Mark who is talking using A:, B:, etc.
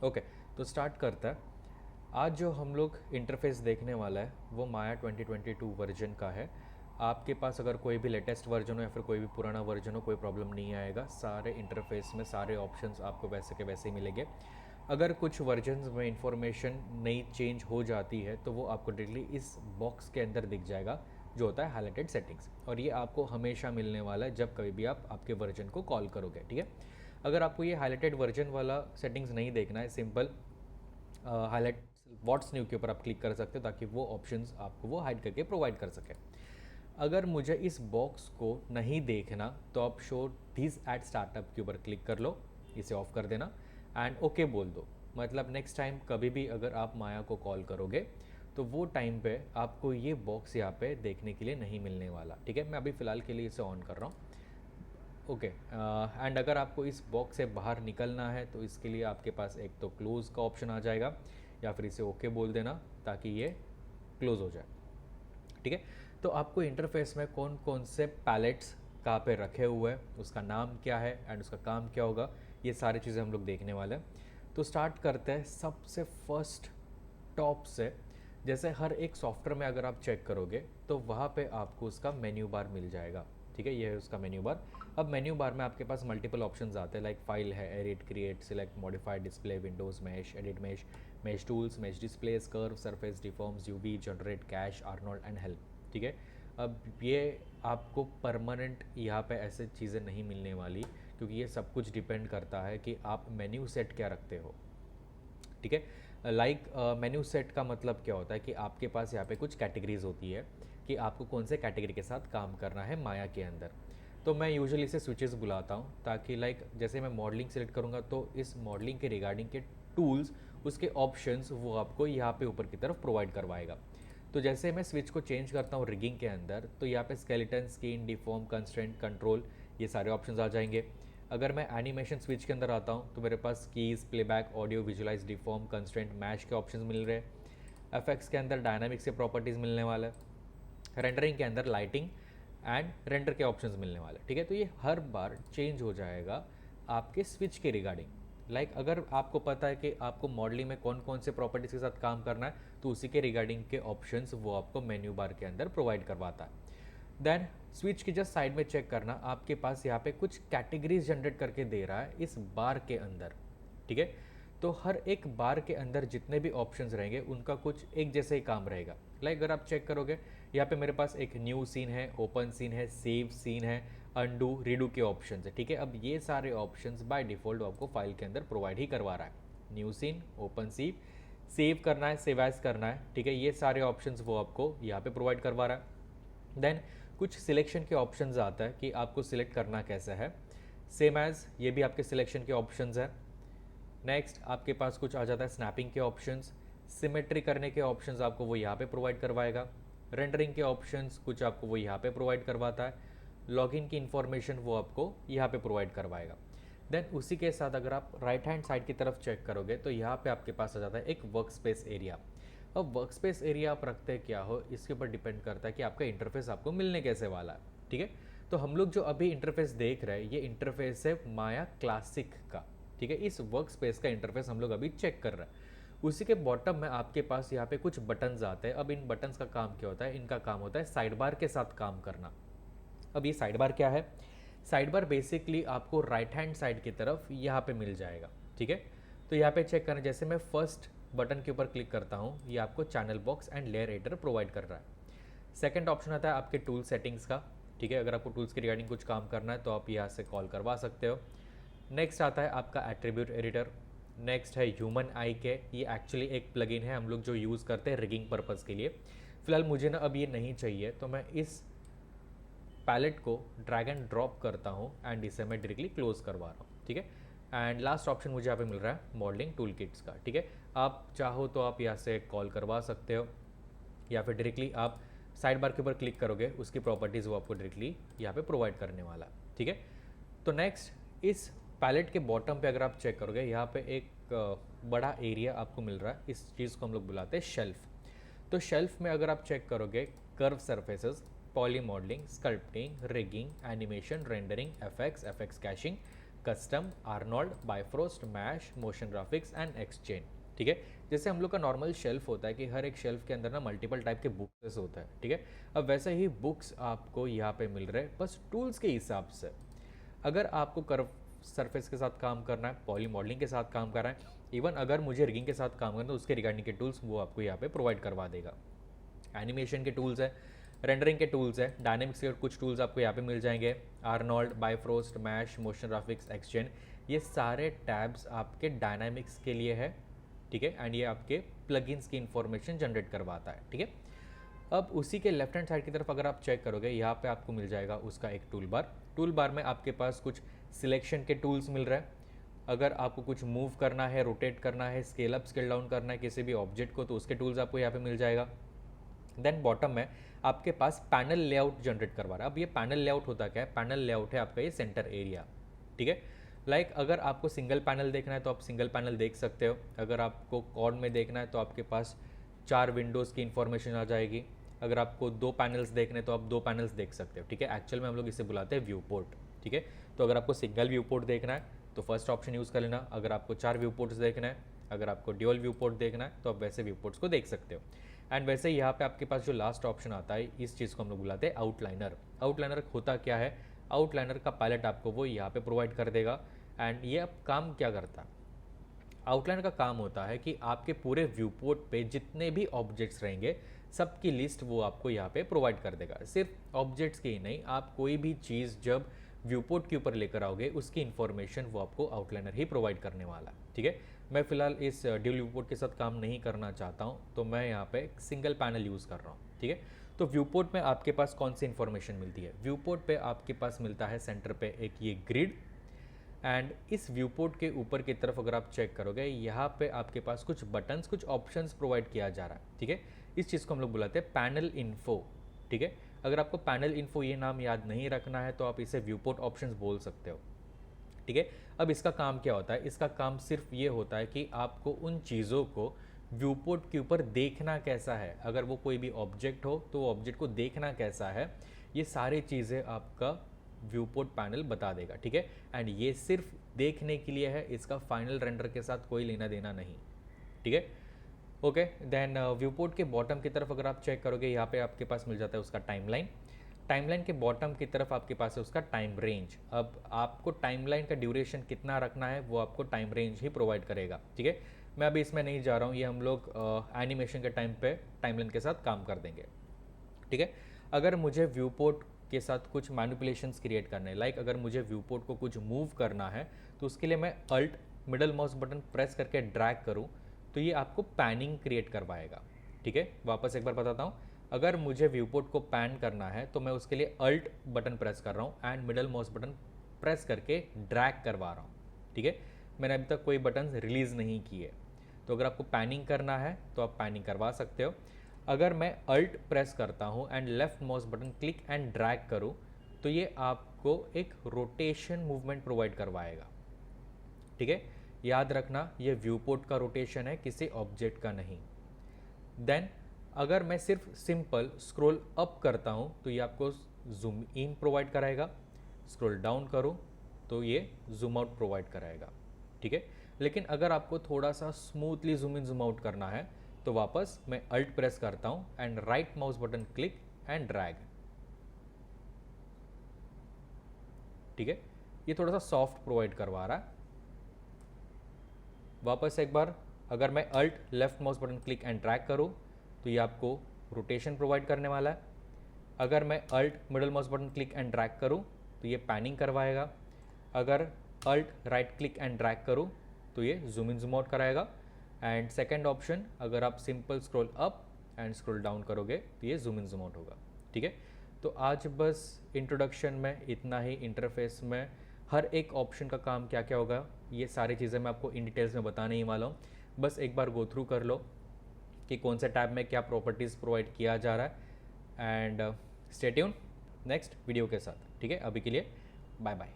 A: Okay, तो start करता है। आज जो हम लोग इंटरफेस देखने वाला है वो माया 2022 वर्जन का है। आपके पास अगर कोई भी लेटेस्ट वर्जन हो या फिर कोई भी पुराना वर्जन हो, कोई प्रॉब्लम नहीं आएगा। सारे इंटरफेस में सारे ऑप्शंस आपको वैसे के वैसे ही मिलेंगे। अगर कुछ वर्जन्स में इंफॉर्मेशन नई चेंज हो जाती है तो वो आपको डायरेक्टली इस बॉक्स के अंदर दिख जाएगा, जो होता है हाईलाइटेड सेटिंग्स, और ये आपको हमेशा मिलने वाला है जब कभी भी आप आपके वर्जन को कॉल करोगे। ठीक है, अगर आपको ये हाईलाइटेड वर्जन वाला सेटिंग्स नहीं देखना है, सिंपल हाईलाइट व्हाट्स न्यू के ऊपर आप क्लिक कर सकते हो ताकि वो ऑप्शंस आपको वो हाइड करके प्रोवाइड कर सके। अगर मुझे इस बॉक्स को नहीं देखना तो आप शो दिस एट स्टार्टअप के ऊपर क्लिक कर लो, इसे ऑफ कर देना एंड ओके बोल दो। मतलब नेक्स्ट टाइम कभी भी अगर आप माया को कॉल करोगे तो वो टाइम पे आपको ये बॉक्स यहाँ पे देखने के लिए नहीं मिलने वाला। ठीक है, मैं अभी फ़िलहाल के लिए इसे ऑन कर रहा हूँ। ओके, एंड अगर आपको इस बॉक्स से बाहर निकलना है तो इसके लिए आपके पास एक तो क्लोज का ऑप्शन आ जाएगा, या फिर इसे ओके बोल देना ताकि ये क्लोज हो जाए। ठीक है, तो आपको इंटरफेस में कौन कौन से पैलेट्स कहाँ पे रखे हुए हैं, उसका नाम क्या है एंड उसका काम क्या होगा, ये सारी चीज़ें हम लोग देखने वाले हैं। तो स्टार्ट करते हैं सबसे फर्स्ट टॉप से। जैसे हर एक सॉफ्टवेयर में अगर आप चेक करोगे तो वहाँ पे आपको उसका मेन्यू बार मिल जाएगा। ठीक है, ये है उसका मेन्यू बार। अब मेन्यू बार में आपके पास मल्टीपल ऑप्शंस आते हैं, लाइक फाइल है, edit, create, select, modify, display, windows, mesh, edit mesh, mesh tools, mesh displace, curve, surface, deforms, UV, generate, cache, Arnold and help. ठीक है, अब ये आपको परमानेंट यहाँ पे ऐसे चीज़ें नहीं मिलने वाली, क्योंकि ये सब कुछ डिपेंड करता है कि आप मेन्यू सेट क्या रखते हो। ठीक है, लाइक मेन्यू सेट का मतलब क्या होता है कि आपके पास यहाँ पे कुछ कैटेगरीज होती है कि आपको कौन से कैटेगरी के साथ काम करना है माया के अंदर। तो मैं यूजुअली इसे स्विचेस बुलाता हूँ, ताकि लाइक जैसे मैं मॉडलिंग सेलेक्ट करूँगा तो इस मॉडलिंग के रिगार्डिंग के टूल्स, उसके ऑप्शंस वो आपको यहाँ पे ऊपर की तरफ प्रोवाइड करवाएगा। तो जैसे मैं स्विच को चेंज करता हूँ रिगिंग के अंदर, तो यहाँ पे skeleton, skin, deform, constraint, control, ये सारे ऑप्शंस आ जाएंगे। अगर मैं एनिमेशन स्विच के अंदर आता हूँ तो मेरे पास keys, playback, audio, visualise, deform, constraint, mash के ऑप्शंस मिल रहे हैं। एफएक्स के अंदर डायनामिक्स के प्रॉपर्टीज़ मिलने वाला है। रेंडरिंग के अंदर लाइटिंग एंड रेंडर के ऑप्शंस मिलने वाले। ठीक है, तो ये हर बार चेंज हो जाएगा आपके स्विच के रिगार्डिंग। लाइक अगर आपको पता है कि आपको मॉडलिंग में कौन कौन से प्रॉपर्टीज़ के साथ काम करना है, तो उसी के रिगार्डिंग के ऑप्शंस वो आपको मेन्यू बार के अंदर प्रोवाइड करवाता है। देन स्विच की जस्ट साइड में चेक करना, आपके पास यहाँ पे कुछ कैटेगरीज जनरेट करके दे रहा है इस बार के अंदर। ठीक है, तो हर एक बार के अंदर जितने भी ऑप्शंस रहेंगे उनका कुछ एक जैसे ही काम रहेगा। लाइक अगर आप चेक करोगे, यहाँ पे मेरे पास एक न्यू सीन है, ओपन सीन है, सेव सीन है, अनडू, रीडू के ऑप्शंस है। ठीक है, अब ये सारे ऑप्शंस बाय डिफ़ॉल्ट आपको फाइल के अंदर प्रोवाइड ही करवा रहा है। न्यू सीन, ओपन सीव, सेव करना है, सेव एज करना है। ठीक है, ये सारे ऑप्शंस वो आपको यहाँ पे प्रोवाइड करवा रहा है। देन कुछ सिलेक्शन के ऑप्शंस आता है कि आपको सिलेक्ट करना कैसा है। सेम एज, ये भी आपके सिलेक्शन के ऑप्शंस है। नेक्स्ट आपके पास कुछ आ जाता है स्नैपिंग के ऑप्शंस, सिमेट्री करने के ऑप्शंस आपको वो यहाँ पे प्रोवाइड करवाएगा। रेंडरिंग के ऑप्शंस कुछ आपको वो यहाँ पे प्रोवाइड करवाता है। लॉगिन की इन्फॉर्मेशन वो आपको यहाँ पे प्रोवाइड करवाएगा। देन उसी के साथ अगर आप राइट हैंड साइड की तरफ चेक करोगे तो यहाँ पे आपके पास आ जाता है एक वर्क स्पेस एरिया। अब वर्क स्पेस एरिया आप रखते क्या हो, इसके ऊपर डिपेंड करता है कि आपका इंटरफेस आपको मिलने कैसे वाला है। ठीक है, तो हम लोग जो अभी इंटरफेस देख रहे हैं ये इंटरफेस है माया क्लासिक का। ठीक है, इस वर्क स्पेस का इंटरफेस हम लोग अभी चेक कर रहे हैं। उसी के बॉटम में आपके पास यहाँ पे कुछ बटन्स आते हैं। अब इन बटन्स का काम क्या होता है, इनका काम होता है साइड बार के साथ काम करना। अब ये साइड बार क्या है, साइड बार बेसिकली आपको राइट हैंड साइड की तरफ यहाँ पे मिल जाएगा। ठीक है, तो यहाँ पे चेक करना, जैसे मैं फर्स्ट बटन के ऊपर क्लिक करता हूँ, ये आपको channel box and layer editor provide कर रहा है। सेकंड ऑप्शन आता है आपके टूल सेटिंग्स का। ठीक है, अगर आपको टूल्स के रिगार्डिंग कुछ काम करना है तो आप यहाँ से कॉल करवा सकते हो। नेक्स्ट आता है आपका एट्रीब्यूट एडिटर। नेक्स्ट है ह्यूमन आई के, ये एक्चुअली एक प्लगइन है हम लोग जो यूज़ करते हैं रिगिंग पर्पज़ के लिए। फिलहाल मुझे ना अब ये नहीं चाहिए, तो मैं इस पैलेट को ड्रैग एंड ड्रॉप करता हूँ एंड इसे मैं डायरेक्टली क्लोज करवा रहा हूँ। ठीक है, एंड लास्ट ऑप्शन मुझे यहाँ पे मिल रहा है मॉडलिंग टूल किट्स का। ठीक है, आप चाहो तो आप यहाँ से कॉल करवा सकते हो, या फिर डायरेक्टली आप साइड बार के ऊपर क्लिक करोगे, उसकी प्रॉपर्टीज़ वो आपको डायरेक्टली यहाँ पे प्रोवाइड करने वाला है। ठीक है, तो नेक्स्ट इस पैलेट के बॉटम पे अगर आप चेक करोगे, यहाँ पे एक बड़ा एरिया आपको मिल रहा है। इस चीज़ को हम लोग बुलाते हैं शेल्फ। तो शेल्फ में अगर आप चेक करोगे, curve surfaces, poly modelling, sculpting, rigging, animation, rendering, FX caching, custom, Arnold, Bifrost, mash, motion graphics and XGen. ठीक है, जैसे हम लोग का नॉर्मल शेल्फ होता है कि हर एक शेल्फ के अंदर ना मल्टीपल टाइप के बुक्स होता है। ठीक है, अब वैसे ही बुक्स आपको यहाँ पे मिल रहे हैं, बस टूल्स के हिसाब से। अगर आपको कर्व सरफेस के साथ काम करना है, पॉली मॉडलिंग के साथ काम करना है, इवन अगर मुझे रिगिंग के साथ काम करना है तो उसके रिगार्डिंग के टूल्स वो आपको यहाँ पे प्रोवाइड करवा देगा। एनिमेशन के टूल्स है, रेंडरिंग के टूल्स है, डायनेमिक्स के कुछ टूल्स आपको यहाँ पे मिल जाएंगे, Arnold, Bifrost, mash, motion graphics, एक्सचेन, ये सारे टैब्स आपके डायनामिक्स के लिए है। ठीक है, एंड ये आपके प्लगइन्स की इंफॉर्मेशन जनरेट करवाता है। ठीक है, अब उसी के लेफ्ट हैंड साइड की तरफ अगर आप चेक करोगे, यहाँ पे आपको मिल जाएगा उसका एक टूल बार। टूल बार में आपके पास कुछ सिलेक्शन के टूल्स मिल रहे हैं। अगर आपको कुछ मूव करना है, रोटेट करना है, स्केल अप स्केल डाउन करना है किसी भी ऑब्जेक्ट को, तो उसके टूल्स आपको यहाँ पे मिल जाएगा। देन बॉटम में आपके पास पैनल लेआउट जनरेट करवा रहा है। अब ये पैनल लेआउट होता क्या है? पैनल लेआउट है आपका ये सेंटर एरिया। ठीक है, लाइक अगर आपको सिंगल पैनल देखना है तो आप सिंगल पैनल देख सकते हो। अगर आपको कॉर्ड में देखना है तो आपके पास 4 विंडोज़ की इंफॉर्मेशन आ जाएगी। अगर आपको 2 पैनल्स देखने तो आप 2 पैनल्स देख सकते हो। ठीक है, एक्चुअल में हम लोग इसे बुलाते हैं व्यू पोर्ट। ठीक है, तो अगर आपको सिंगल व्यू पोर्ट देखना है तो फर्स्ट ऑप्शन यूज़ कर लेना। अगर आपको 4 व्यू पोर्ट्स देखना है, अगर आपको ड्यूअल व्यू पोर्ट देखना है तो आप वैसे व्यू पोर्ट्स को देख सकते हो। एंड वैसे यहाँ पे आपके पास जो लास्ट ऑप्शन आता है, इस चीज़ को हम लोग बुलाते हैं आउटलाइनर। आउटलाइनर होता क्या है? आउटलाइनर का पैलेट आपको वो यहाँ पे प्रोवाइड कर देगा। एंड ये अब काम क्या करता है? आउटलाइनर का काम होता है कि आपके पूरे व्यू पोर्ट पे जितने भी ऑब्जेक्ट्स रहेंगे सबकी लिस्ट वो आपको यहाँ पे प्रोवाइड कर देगा। सिर्फ ऑब्जेक्ट्स की ही नहीं, आप कोई भी चीज़ जब व्यू पोर्ट के ऊपर लेकर आओगे उसकी इन्फॉर्मेशन वो आपको आउटलाइनर ही प्रोवाइड करने वाला है। ठीक है, मैं फिलहाल इस ड्यूल व्यू पोर्ट के साथ काम नहीं करना चाहता हूँ, तो मैं यहाँ पे सिंगल पैनल यूज़ कर रहा हूँ। ठीक है, तो व्यू पोर्ट में आपके पास कौन सी इन्फॉर्मेशन मिलती है? व्यू पोर्ट पे आपके पास मिलता है सेंटर पे एक ये ग्रिड। एंड इस व्यू पोर्ट के ऊपर की तरफ अगर आप चेक करोगे, यहाँ पे आपके पास कुछ बटन्स, कुछ ऑप्शंस प्रोवाइड किया जा रहा है। ठीक है, इस चीज़ को हम लोग बुलाते हैं पैनल इन्फो। ठीक है, अगर आपको पैनल इन्फो ये नाम याद नहीं रखना है तो आप इसे व्यू पोर्ट ऑप्शंस बोल सकते हो। ठीक है, अब इसका काम क्या होता है? इसका काम सिर्फ ये होता है कि आपको उन चीज़ों को व्यू पोर्ट के ऊपर देखना कैसा है। अगर वो कोई भी ऑब्जेक्ट हो तो वो ऑब्जेक्ट को देखना कैसा है, ये सारी चीज़ें आपका व्यू पोर्ट पैनल बता देगा। ठीक है, एंड ये सिर्फ देखने के लिए है, इसका फाइनल रेंडर के साथ कोई लेना देना नहीं। ठीक है, ओके। देन व्यू पोर्ट के बॉटम की तरफ अगर आप चेक करोगे, यहाँ पे आपके पास मिल जाता है उसका टाइमलाइन। टाइमलाइन के बॉटम की तरफ आपके पास है उसका टाइम रेंज। अब आपको टाइमलाइन का ड्यूरेशन कितना रखना है वो आपको टाइम रेंज ही प्रोवाइड करेगा। ठीक है, मैं अभी इसमें नहीं जा रहा हूँ, ये हम लोग एनिमेशन के टाइम पे टाइमलाइन के साथ काम कर देंगे। ठीक है, अगर मुझे व्यू पोर्ट के साथ कुछ मैनिपुलेशंस क्रिएट करने, लाइक अगर मुझे व्यू पोर्ट को कुछ मूव करना है तो उसके लिए मैं alt middle mouse button press करके ड्रैग करूँ तो ये आपको पैनिंग क्रिएट करवाएगा। ठीक है, वापस एक बार बताता हूँ, अगर मुझे व्यू पोर्ट को पैन करना है तो मैं उसके लिए अल्ट बटन प्रेस कर रहा हूँ and middle mouse button press करके ड्रैग करवा रहा हूँ। ठीक है, मैंने अभी तक कोई बटन रिलीज़ नहीं किए। तो अगर आपको पैनिंग करना है तो आप पैनिंग करवा सकते हो। अगर मैं अल्ट प्रेस करता हूँ and left mouse button click and drag करूँ तो ये आपको एक रोटेशन मूवमेंट प्रोवाइड करवाएगा। ठीक है, याद रखना ये व्यू पोर्ट का रोटेशन है, किसी ऑब्जेक्ट का नहीं। देन अगर मैं सिर्फ सिंपल स्क्रॉल अप करता हूँ तो ये आपको जूम इन प्रोवाइड कराएगा, स्क्रॉल डाउन करूँ तो ये जूम आउट प्रोवाइड कराएगा। ठीक है, लेकिन अगर आपको थोड़ा सा smoothly zoom in zoom out करना है तो वापस मैं अल्ट प्रेस करता हूँ and right mouse button click and drag. ठीक है, ये थोड़ा सा सॉफ्ट प्रोवाइड करवा रहा है। वापस एक बार, अगर मैं alt left mouse button click and drag करूँ तो ये आपको रोटेशन प्रोवाइड करने वाला है। अगर मैं alt middle mouse button click and drag करूँ तो ये पैनिंग करवाएगा। अगर alt right click and drag करूँ तो ये जूम इन जूम आउट कराएगा। एंड सेकेंड ऑप्शन, अगर आप simple scroll up and scroll down करोगे तो ये जूम इन जूम आउट होगा। ठीक है, तो आज बस इंट्रोडक्शन में इतना ही। इंटरफेस में हर एक ऑप्शन का काम क्या क्या होगा ये सारी चीज़ें मैं आपको इन डिटेल्स में बताने ही वाला हूँ। बस एक बार गो थ्रू कर लो कि कौन से टैब में क्या प्रॉपर्टीज़ प्रोवाइड किया जा रहा है। And stay tune next video के साथ। ठीक है, अभी के लिए बाय बाय।